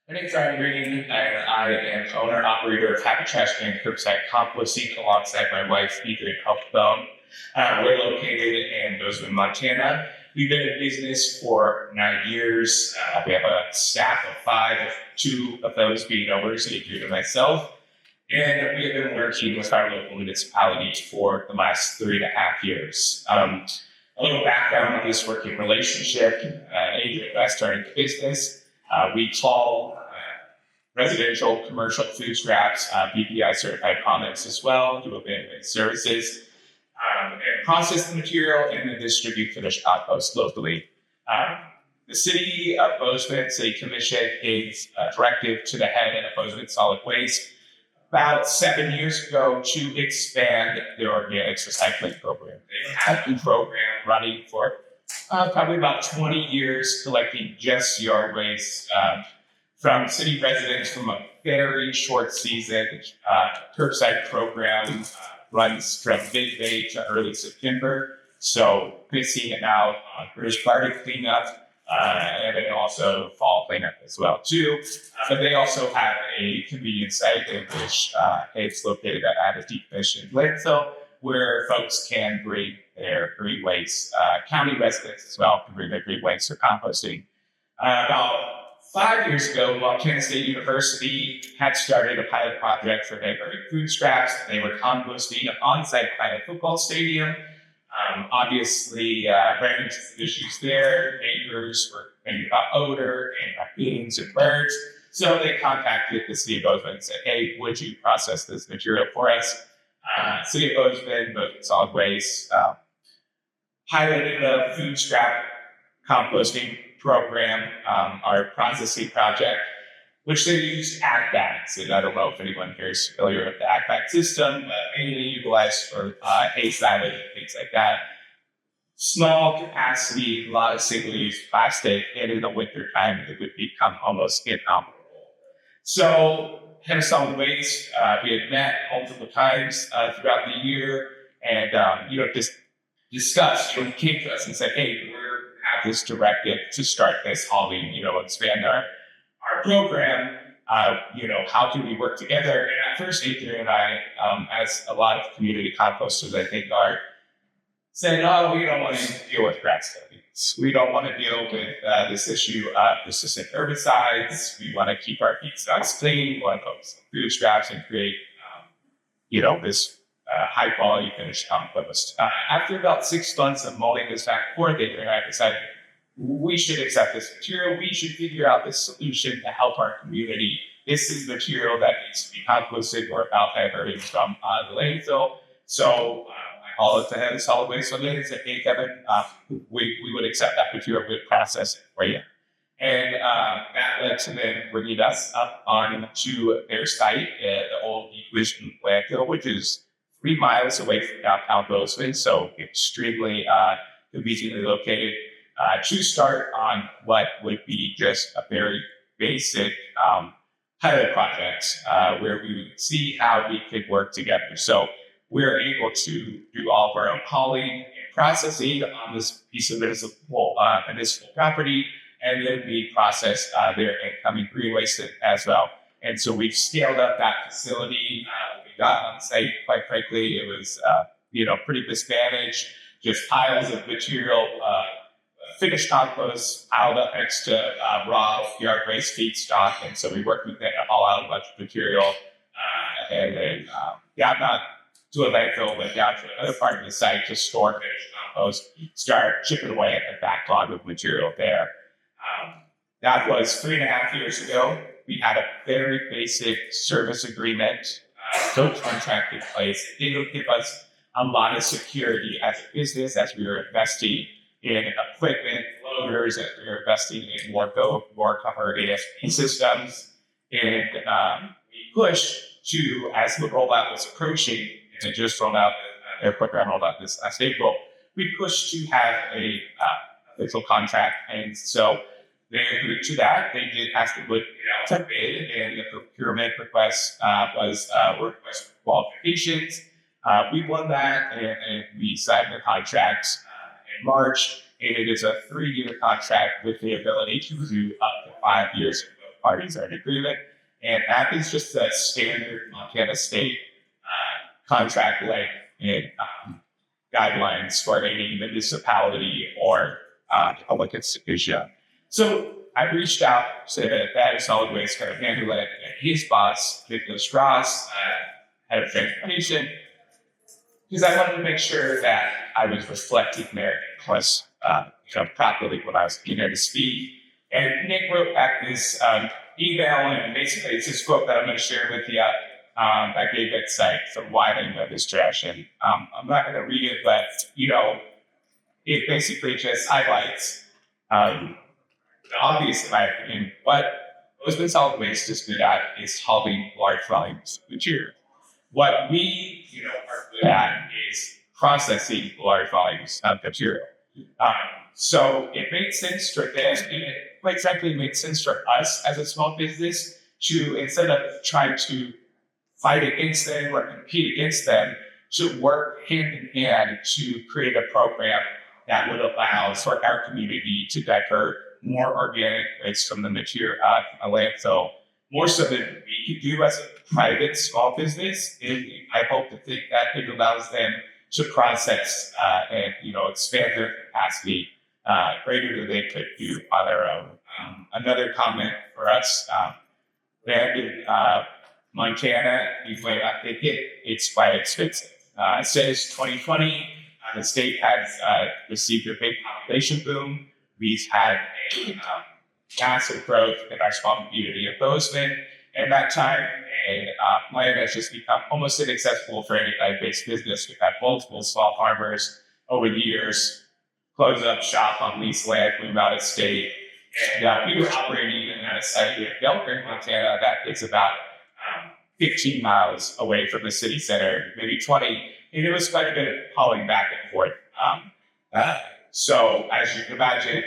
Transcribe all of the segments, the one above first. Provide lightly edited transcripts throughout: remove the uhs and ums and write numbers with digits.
My name's Ryan Green, and I am owner operator of Happy Trash and Curbside Composting alongside my wife, Adrian Huffbone. We're located in Bozeman, Montana. We've been in business for 9 years. We have a staff of five, two of those being owners, Adrian and myself. And we have been working with our local municipalities for the last 3.5 years. A little background on this working relationship. Adrian and I started the business. We call residential, commercial food scraps, BPI certified products as well, do abandonment services, and process the material and then distribute finished compost locally. The city of Bozeman City Commission is a directive to the head of Bozeman Solid Waste about 7 years ago to expand their organics recycling program. They've had the program running for probably about 20 years, collecting just yard waste from city residents from a very short season. Curbside program runs from mid-May to early September. So we're seeing it now first garden cleanup and then also fall cleanup as well too. But they also have a convenience site in which it's located at a decommissioned landfill where folks can bring their green waste. County residents as well can bring their green waste for composting. About 5 years ago, Montana State University had started a pilot project for their food scraps. They were composting an on-site by a football stadium. Obviously, ran into some issues there. Neighbors were thinking about odor and raccoons and birds. So they contacted the city of Bozeman and said, hey, would you process this material for us? City of Bozeman Solid Waste, piloted a food scrap composting program, our processing project, which they use ag bags. And I don't know if anyone here is familiar with the ag bag system, but mainly utilized for hay silage and things like that. Small capacity, a lot of single-use plastic, and in the winter time, it would become almost inoperable. So, head of solid waste, we had met multiple times throughout the year, and just discussed. When he came to us and said, "Hey, we have this directive to start this hauling, expand our program. How can we work together?" And at first, Adrian and I, as a lot of community composters, I think, are saying, "Oh, we don't want to deal with grass cuttings. We don't want to deal with this issue of persistent herbicides. We want to keep our feedstocks clean. We want to focus on food scraps and create, this high quality finished compost." After about 6 months of molding this back and forth, Adrian and I decided we should accept this material. We should figure out this solution to help our community. This is material that needs to be composted or about diverted from the landfill. So I called it the head of solid waste one day and said, "Hey, Kevin, we would accept that material, we would process it for you." And that led to them bringing us up onto their site at the old decommissioned landfill, which is 3 miles away from downtown Bozeman, so extremely conveniently located. To start on what would be just a very basic pilot project where we would see how we could work together. So we're able to do all of our own hauling and processing on this piece of municipal property, and then we process their incoming green waste as well. And so we've scaled up that facility. We got on site, quite frankly, it was pretty disadvantaged, just piles of material, finished compost piled up next to raw yard waste feedstock. And so we worked with them to haul out a bunch of material and then not to a landfill, but down to another part of the site to store finished compost, start chipping away at the backlog of material there. That was 3.5 years ago. We had a very basic service agreement, no contract in place. It didn't give us a lot of security as a business as we were investing in equipment, loaders, as we were investing in more covered ASP systems. And we pushed to, as the rollout was approaching, and it just rolled out, their program rolled out this last April, we pushed to have a official contract. And so they agreed to that. They did ask to put it out to bid, and the procurement request was request for qualifications. We won that, and we signed the contract in March. And it is a 3-year contract with the ability to do up to 5 years parties are in agreement. And that is just a standard Montana state contract length and guidelines for any municipality or public institution. So I reached out to that solid waste kind of handle it, and his boss, Victor Strauss, head of transportation, because I wanted to make sure that I was reflecting there plus properly when I was there to speak. And Nick wrote back this email, and basically it's this quote that I'm going to share with you. I gave it some widening of this trash, and I'm not going to read it, but it basically just highlights the obvious, in my opinion. What Bozeman solid waste is good at is hauling large volumes of material. What we are good at is processing large volumes of material. So it makes sense for them, and it quite frankly makes sense for us as a small business to, instead of trying to fight against them or compete against them, to work hand in hand to create a program that would allow for our community to divert more organic waste from the material from a landfill, more so than we could do as a private small business. And I hope to think that it allows them to process and expand their capacity greater than they could do on their own. Another comment for us, land in Montana, you might not think it's quite expensive. It says 2020, the state has received a big population boom. We've had a massive growth in our small community of Bozeman. And that time, land has just become almost inaccessible for any land-based business. We've had multiple small farmers over the years close up shop on leased land, move out of state. And we were operating at a site in Delaware, Montana, that is about 15 miles away from the city center, maybe 20. And it was quite a bit of hauling back and forth. So as you can imagine,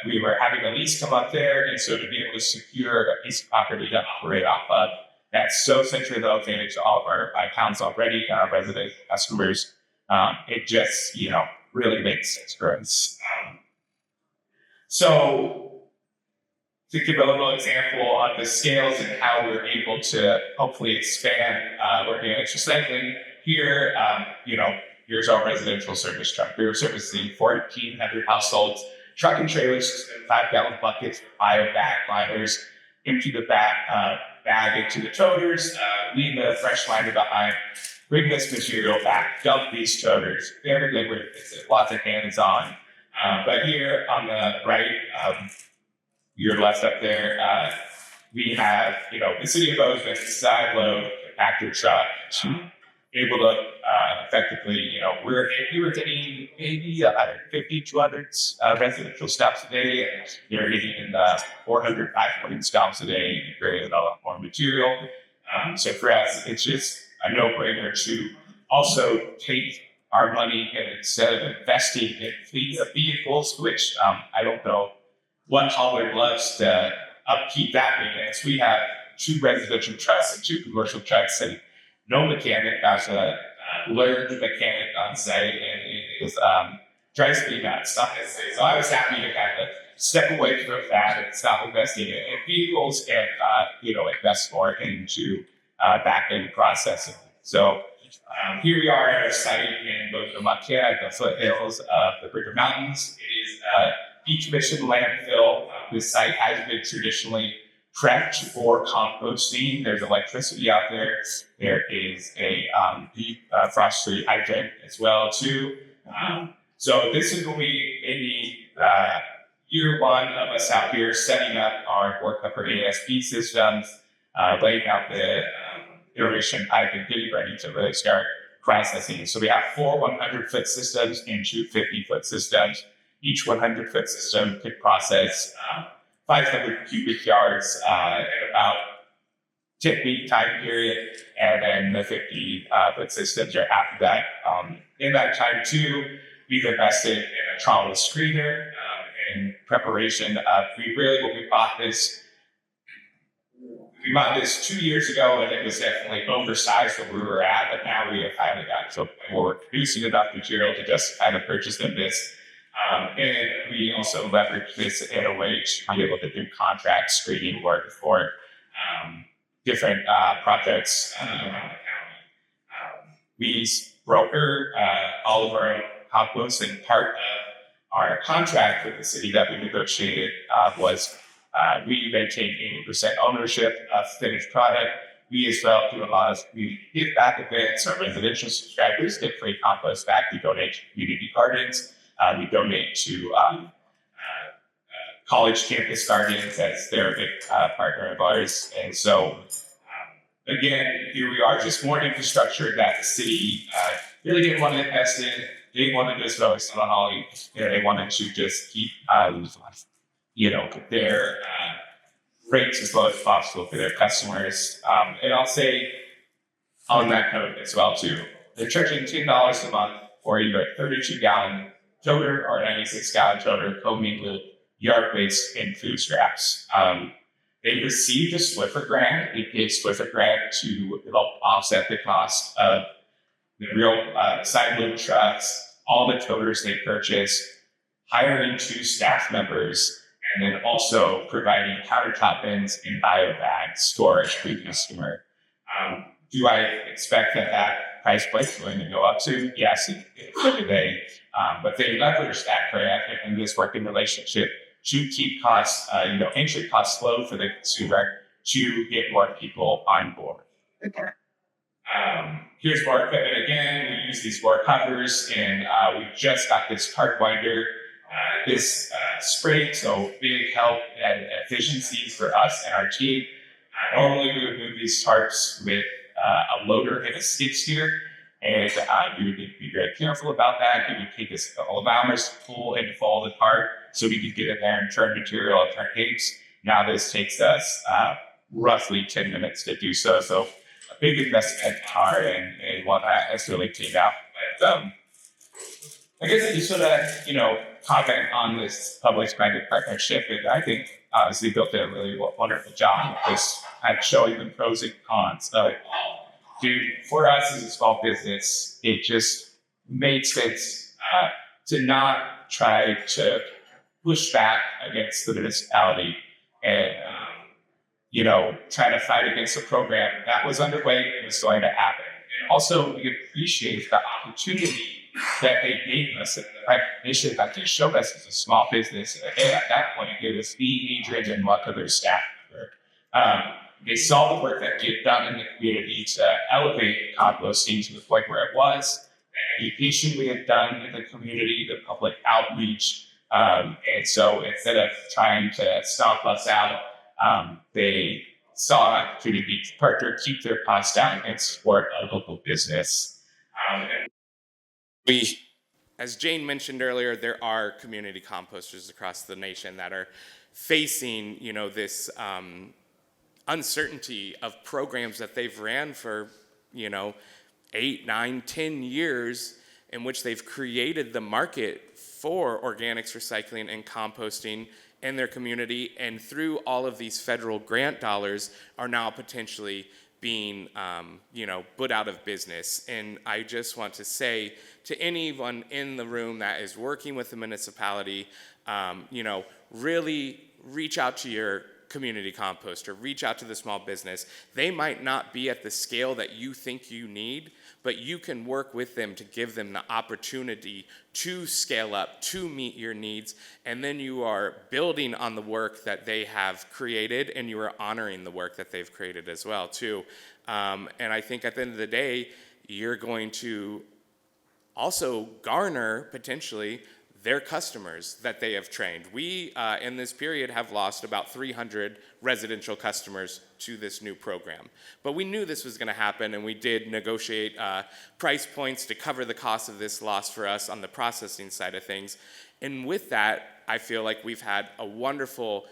we were having a lease come up there. And so to be able to secure a piece of property to operate off of that's so centrally located to all of our towns already, our resident customers, it just, really makes sense for us. So to give a little example on the scales and how we're able to hopefully expand organic recycling here, here's our residential service truck. We were servicing 1,400 households, truck and trailers, 5-gallon buckets, bio liners, empty the bag into the toters, leave the fresh liner behind, bring this material back, dump these toters. Very liquid, lots of hands-on. But here on the right, your left up there, we have, the city of Bozeman side load compactor truck, able to effectively, we were getting maybe 150, 200 residential stops a day, and they're getting in the 400, 500 stops a day, and creating a lot more material. So for us, it's just a no-brainer to also take our money and instead of investing in fleet of vehicles, which I don't know what hauler loves to upkeep that maintenance. We have 2 residential trucks and 2 commercial trucks, and no mechanic has to learn the mechanic on site, and it drives me nuts. So I was happy to kind of step away from that and stop investing in vehicles and invest more into back-end processing. So here we are at our site in Bozeman, Montana, at the foothills of the Bridger Mountains. It is a decommissioned landfill. This site has been traditionally prepped for composting. There's electricity out there. There is a deep frost-free hydrant as well too. So this is going to be maybe year 1 of us out here setting up our work up our ASP systems, laying out the aeration pipe and getting ready to really start processing. So we have 4 100-foot systems and 2 50-foot systems. Each 100-foot system could process 500 cubic yards in about 10-week time period, and then the 50-foot systems are after that. In that time too, we've invested in a trauma screener in preparation of, when we bought this 2 years ago, and it was definitely oversized where we were at, but now we have finally got to where we're producing enough material to just kind of purchase them this And we also leverage this in a way to be able to do contract screening work for different projects around the county. We broker all of our compost, and part of our contract with the city that we negotiated was we maintain 80% ownership of finished product. We as well do a lot of, we give back events. Our residential subscribers get free compost back. We donate to community gardens. We donate to college campus gardens, as they're a big partner of ours. And so, again, here we are, just more infrastructure that the city really didn't want to invest in. They wanted to just focus on all, they wanted to just keep, their rates as low as possible for their customers. And I'll say on that note as well too, they're charging $10 a month for either a 32-gallon toter or a 96-gallon toter, commingled yard waste and food scraps. They received a Swiffer grant. They paid Swiffer grant to help offset the cost of the real side load trucks, all the toters they purchased, hiring 2 staff members, and then also providing countertop bins and bio bag storage for the customer. Do I expect that price point is going to go up to? Yes, it could today. But they leverage that grant and this working relationship to keep costs, entry costs low for the consumer to get more people on board. Okay. Here's more equipment again. We use these more covers, and we just got this cart winder this spring, so big help and efficiencies for us and our team. Normally we would move these tarps with a loader and a skid steer, and we would need to be very careful about that. It would take us a couple of hours to pull and fall the tarp so we could get in there and turn material and turn tapes. Now this takes us roughly 10 minutes to do so. So a big investment in car and one that has really paid out. But I guess I just sort of, comment on this public-private partnership, and I think obviously built a really wonderful job just at showing the pros and cons. For us as a small business, it just made sense to not try to push back against the municipality and try to fight against a program that was underway and was going to happen. And also, we appreciate the opportunity that they gave us and the recognition that they showed us as a small business. And at that point, it gave us the Adrian and luck of their staff member. They saw the work that we had done in the community to elevate composting to the point where it was, the education we had done in the community, the public outreach. And so instead of trying to stomp us out, they saw an opportunity to partner, keep their costs down, and support a local business. As Jane mentioned earlier, there are community composters across the nation that are facing, this uncertainty of programs that they've ran for, 8, 9, 10 years, in which they've created the market for organics, recycling, and composting in their community, and through all of these federal grant dollars are now potentially being, put out of business. And I just want to say to anyone in the room that is working with the municipality, really reach out to your community composter, reach out to the small business. They might not be at the scale that you think you need, but you can work with them to give them the opportunity to scale up, to meet your needs, and then you are building on the work that they have created, and you are honoring the work that they've created as well, too. And I think at the end of the day, you're going to also garner, potentially, their customers that they have trained. We, in this period, have lost about 300 residential customers to this new program. But we knew this was going to happen, and we did negotiate price points to cover the cost of this loss for us on the processing side of things. And with that, I feel like we've had a wonderful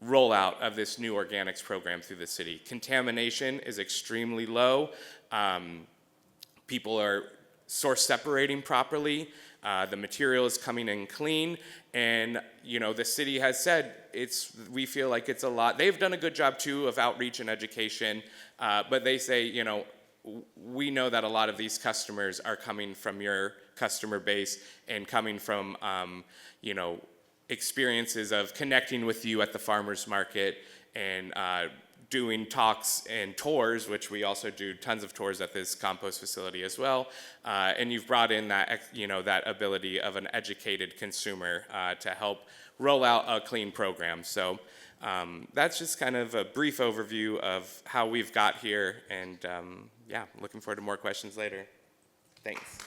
rollout of this new organics program through the city. Contamination is extremely low. People are source separating properly. The material is coming in clean, and the city has said we feel like it's a lot. They've done a good job too of outreach and education, but they say we know that a lot of these customers are coming from your customer base and coming from, you know, experiences of connecting with you at the farmer's market and doing talks and tours, which we also do tons of tours at this compost facility as well. And you've brought in that, you know, that ability of an educated consumer to help roll out a clean program. So that's just kind of a brief overview of how we've got here. And yeah, looking forward to more questions later. Thanks.